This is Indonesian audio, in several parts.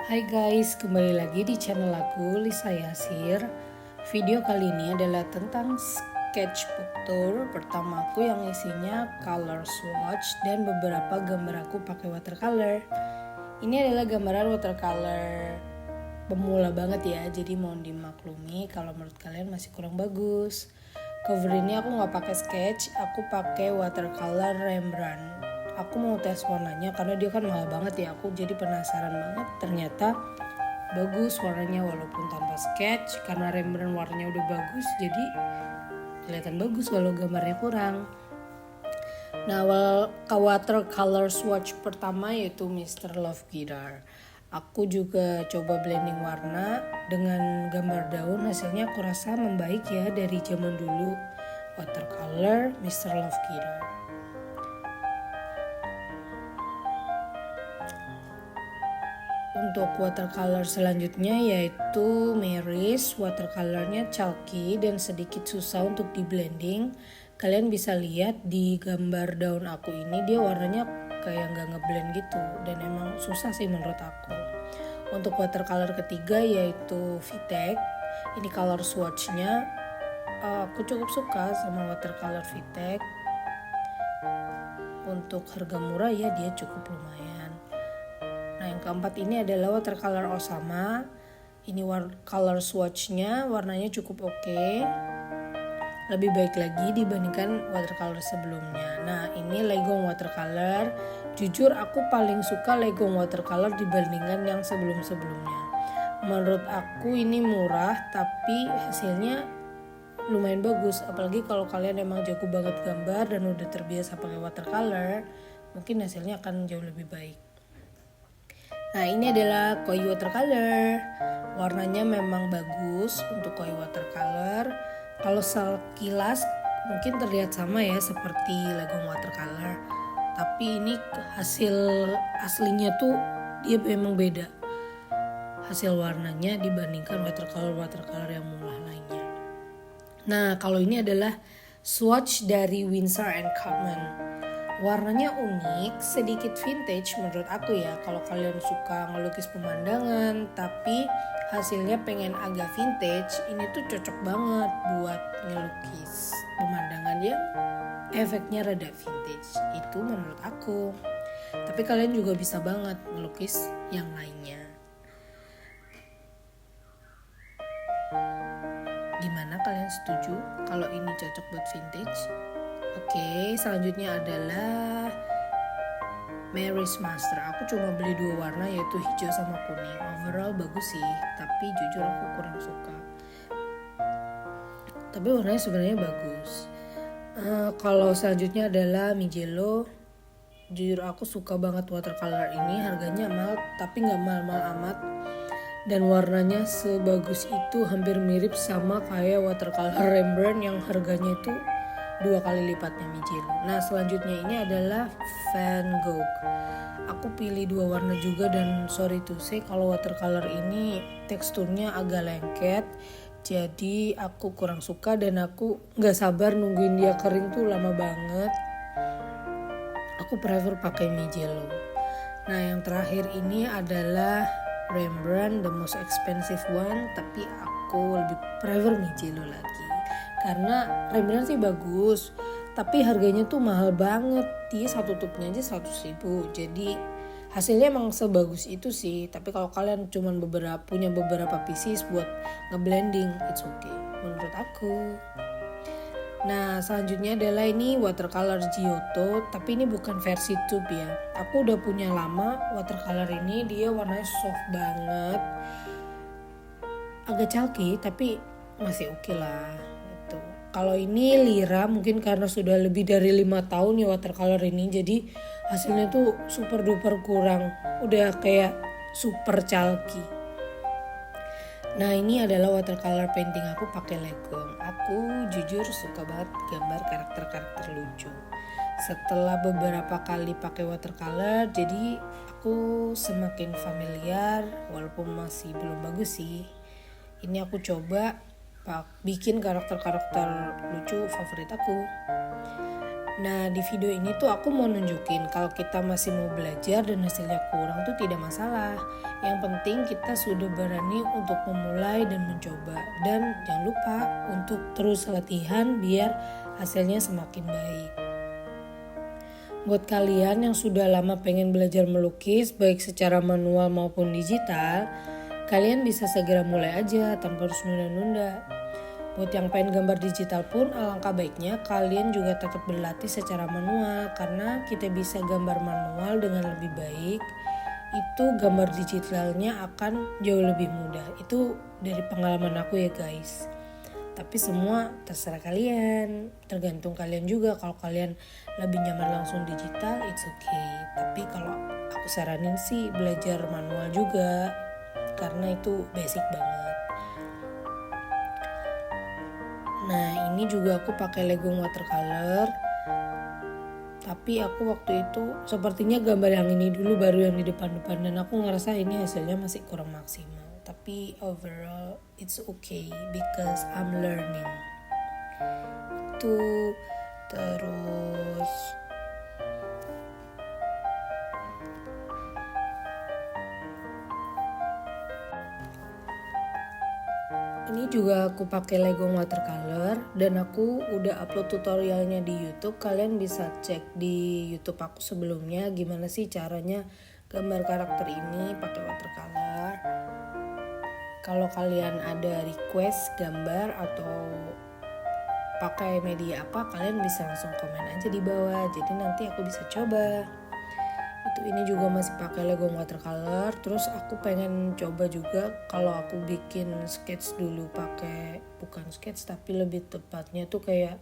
Hai guys, kembali lagi di channel aku, Lisa Yasir. Video kali ini adalah tentang sketchbook tour pertamaku yang isinya color swatch dan beberapa gambar aku pakai watercolor. Ini adalah gambaran watercolor pemula banget ya, jadi mohon dimaklumi kalau menurut kalian masih kurang bagus. Cover ini aku nggak pakai sketch, aku pakai watercolor Rembrandt. Aku mau tes warnanya karena dia kan mahal banget ya, aku jadi penasaran banget. Ternyata bagus warnanya walaupun tanpa sketch, karena Rembrandt warnanya udah bagus jadi kelihatan bagus walau gambarnya kurang. Nah, watercolor swatch pertama yaitu Mr. Love Guitar. Aku juga coba blending warna dengan gambar daun, hasilnya aku rasa membaik ya dari zaman dulu. Watercolor Mr. Love Guitar. Untuk watercolor selanjutnya yaitu Mary's, watercolornya chalky dan sedikit susah untuk di blending. Kalian bisa lihat di gambar daun aku ini dia warnanya kayak nggak ngeblend gitu dan emang susah sih menurut aku. Untuk watercolor ketiga yaitu VTech, ini color swatchnya aku cukup suka sama watercolor VTech. Untuk harga murah ya dia cukup lumayan. Nah, yang keempat ini adalah watercolor Osama. Ini color swatchnya warnanya cukup oke. Lebih baik lagi dibandingkan watercolor sebelumnya. Nah, ini Legong watercolor. Jujur aku paling suka Legong watercolor dibandingkan yang sebelum-sebelumnya. Menurut aku ini murah tapi hasilnya lumayan bagus. Apalagi kalau kalian emang jago banget gambar dan udah terbiasa pakai watercolor, mungkin hasilnya akan jauh lebih baik. Nah, ini adalah koi watercolor. Warnanya memang bagus untuk koi watercolor. Kalau sekilas mungkin terlihat sama ya seperti Legong watercolor. Tapi ini hasil aslinya tuh dia memang beda. Hasil warnanya dibandingkan watercolor yang murah lainnya. Nah, kalau ini adalah swatch dari Winsor & Cartman. Warnanya unik, sedikit vintage menurut aku ya. Kalau kalian suka ngelukis pemandangan tapi hasilnya pengen agak vintage, ini tuh cocok banget buat ngelukis pemandangan yang efeknya rada vintage. Itu menurut aku. Tapi kalian juga bisa banget ngelukis yang lainnya. Gimana, kalian setuju kalau ini cocok buat vintage? Oke, selanjutnya adalah Mary's Master. Aku cuma beli 2 warna yaitu hijau sama kuning. Overall bagus sih, tapi jujur aku kurang suka. Tapi warnanya sebenarnya bagus. Kalau selanjutnya adalah Mijello. Jujur aku suka banget watercolor ini. Harganya mahal tapi nggak mahal-mahal amat. Dan warnanya sebagus itu, hampir mirip sama kayak watercolor Rembrandt yang harganya itu 2 kali lipatnya Mijello. Nah, selanjutnya ini adalah Van Gogh. Aku pilih 2 warna juga dan sorry to say kalau watercolor ini teksturnya agak lengket. Jadi aku kurang suka dan aku gak sabar nungguin dia kering tuh lama banget. Aku prefer pakai Mijello. Nah, yang terakhir ini adalah Rembrandt, the most expensive one, tapi aku lebih prefer Mijello lagi. Karena Rembrandt sih bagus, tapi harganya tuh mahal banget. Dia satu tubnya aja 100.000. Jadi hasilnya emang sebagus itu sih. Tapi kalau kalian cuman punya beberapa pieces buat ngeblending, it's okay menurut aku. Nah, selanjutnya adalah ini watercolor Giotto, tapi ini bukan versi tube ya. Aku udah punya lama watercolor ini, dia warnanya soft banget. Agak chalky tapi masih oke lah. Kalau ini Lira mungkin karena sudah lebih dari 5 tahun ya watercolor ini, jadi hasilnya tuh super duper kurang, udah kayak super chalky. Nah, ini adalah watercolor painting aku pakai Legong. Aku jujur suka banget gambar karakter-karakter lucu. Setelah beberapa kali pakai watercolor, jadi aku semakin familiar walaupun masih belum bagus sih. Ini aku coba bikin karakter-karakter lucu favorit aku. Nah, di video ini tuh aku mau nunjukin kalau kita masih mau belajar dan hasilnya kurang tuh tidak masalah. Yang penting kita sudah berani untuk memulai dan mencoba. Dan jangan lupa untuk terus latihan biar hasilnya semakin baik. Buat kalian yang sudah lama pengen belajar melukis baik secara manual maupun digital, kalian bisa segera mulai aja tanpa harus nunda-nunda. Buat yang pengen gambar digital pun alangkah baiknya kalian juga tetap berlatih secara manual, karena kita bisa gambar manual dengan lebih baik. Itu gambar digitalnya akan jauh lebih mudah. Itu dari pengalaman aku ya guys. Tapi semua terserah kalian, tergantung kalian juga. Kalau kalian lebih nyaman langsung digital, it's okay. Tapi kalau aku saranin sih belajar manual juga, karena itu basic banget. Nah, ini juga aku pakai Legong watercolor. Tapi aku waktu itu sepertinya gambar yang ini dulu baru yang di depan-depan, dan aku ngerasa ini hasilnya masih kurang maksimal. Tapi overall it's okay because I'm learning. Itu terus ini juga aku pakai Legong watercolor, dan aku udah upload tutorialnya di YouTube. Kalian bisa cek di YouTube aku sebelumnya gimana sih caranya gambar karakter ini pakai watercolor. Kalau kalian ada request gambar atau pakai media apa, kalian bisa langsung komen aja di bawah. Jadi nanti aku bisa coba. Ini juga masih pakai Legong watercolor. Terus aku pengen coba juga kalau aku bikin sketch dulu pakai, bukan sketch tapi lebih tepatnya tuh kayak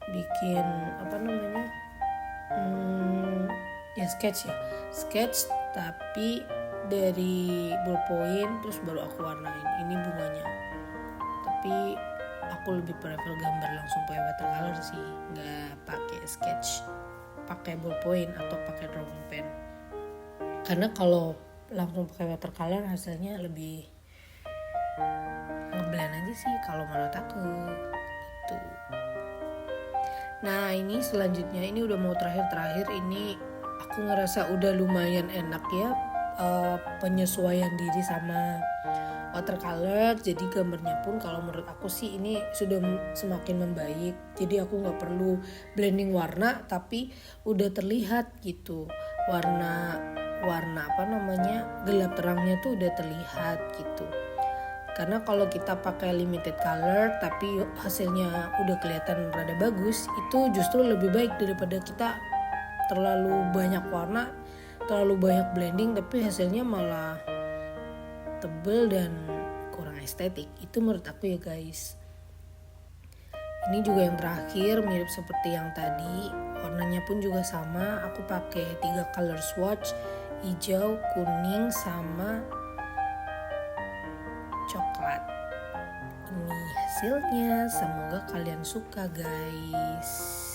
bikin apa namanya, ya sketch tapi dari ballpoint terus baru aku warnain. Ini bunganya, tapi aku lebih prefer gambar langsung pakai watercolor sih, nggak pakai sketch pakai ballpoint atau pakai drawing pen. Karena kalau langsung pakai watercolor hasilnya lebih ngeblend aja sih kalau menurut aku gitu. Nah, ini selanjutnya ini udah mau terakhir ini aku ngerasa udah lumayan enak ya, penyesuaian diri sama watercolor. Jadi gambarnya pun kalau menurut aku sih ini sudah semakin membaik. Jadi aku nggak perlu blending warna, tapi udah terlihat gitu warna apa namanya, gelap terangnya tuh udah terlihat gitu. Karena kalau kita pakai limited color tapi hasilnya udah kelihatan rada bagus, itu justru lebih baik daripada kita terlalu banyak warna, terlalu banyak blending tapi hasilnya malah tebel dan kurang estetik. Itu menurut aku ya guys. Ini juga yang terakhir mirip seperti yang tadi, warnanya pun juga sama. Aku pakai 3 color swatch, hijau, kuning, sama coklat. Ini hasilnya, semoga kalian suka guys.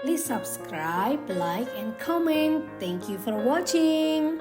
Please subscribe, like, and comment. Thank you for watching.